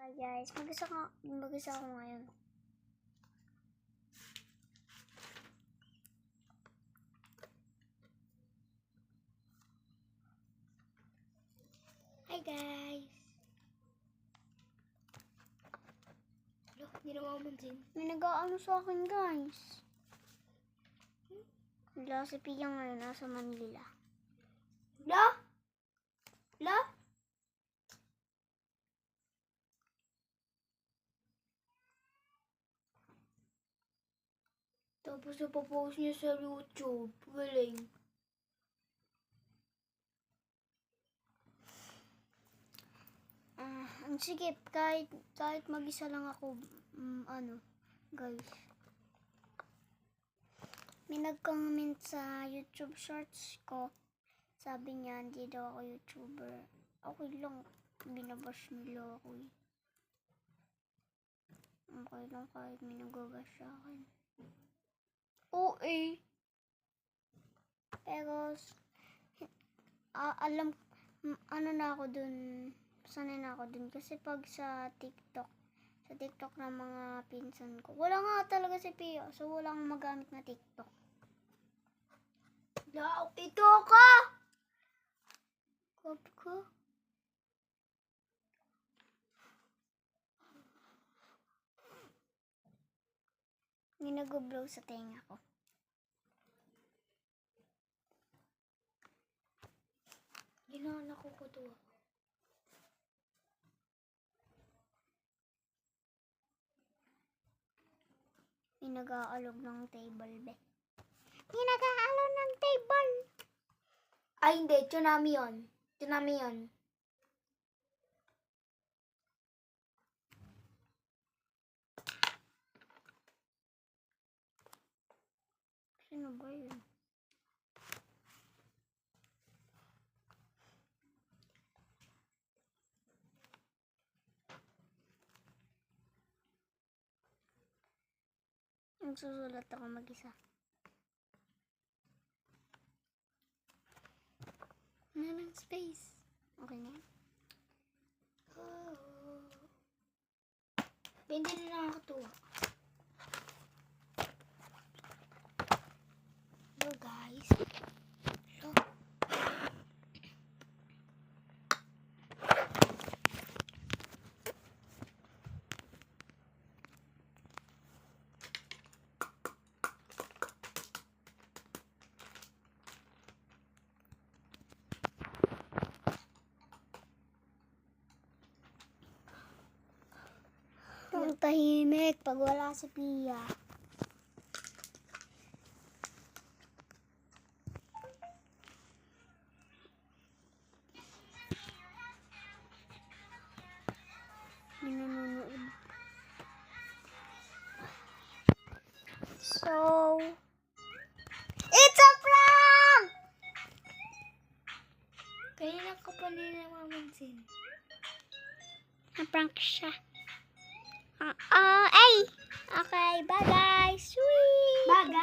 Hi guys, mag-isa ako ngayon. Hi guys! Hello, hindi na makamansin. May nag-aano sa akin guys. Wala si Pia ngayon, nasa Manila. La? La? Tapos napapost niya sa YouTube. Galing. Ang sige, kahit mag-isa lang ako, guys. May nag-comment sa YouTube shorts ko. Sabi niya, hindi daw ako YouTuber. Okay lang, binabash nila ako eh. Okay lang kahit may nag-bash sa akin. OA. Pero, ano na ako dun, sanay na ako dun. Kasi pag sa TikTok ng mga pinsan ko, wala nga talaga si Pia. So, wala akong magamit na TikTok. La, ito ka! Grabe ko. May nag-blow sa tenga ko. Ginawa ko to. May nag-aalog ng table, be. May nag-aalog ng table. Ay, hindi. Tsunami yun. Tsunami yun. Sino ba yun? Nagsusulat ako mag-isa. Wala ng space. Okay na yan? Hindi na nakakatuwa. Hello guys. Hello. Ang tahimik pag wala si Pia. Nanonood. So, it's a prank! Kaya ka pa nila mamansin. Na-prank siya. Ay! Okay, bye guys! Sweet! Bye guys!